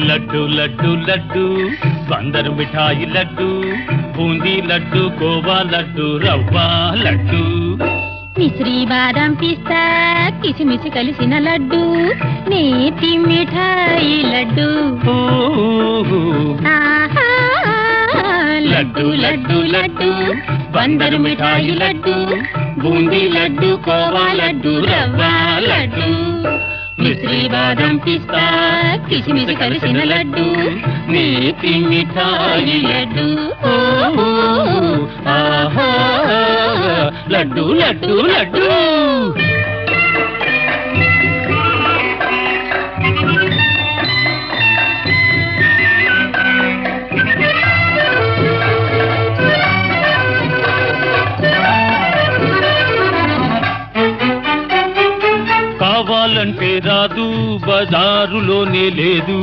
లడ్డు లడ్డు లడ్డు బందరు మిఠాయి లడ్డు బూందీ లడ్డు కోవా లడ్డు రవ్వ లడ్డు మిశ్రీ బాదం పిస్తా కిసిమిసి కలిసిన లడ్డు నేతి మిఠాయి లడ్డు ఆహా లడ్డు లడ్డు లడ్డు బందరు మిఠాయి లడ్డు బూందీ లడ్డు కోవా లడ్డు రవ్వ లడ్డు మిశ్రీ బాదం పిస్తా కిసిమిసి కలిసిన లడ్డు నేతి మిఠాయి లడ్డు ఆహా లడ్డు లడ్డు లడ్డు కావాలంటే రాదు బజారులోనే లేదు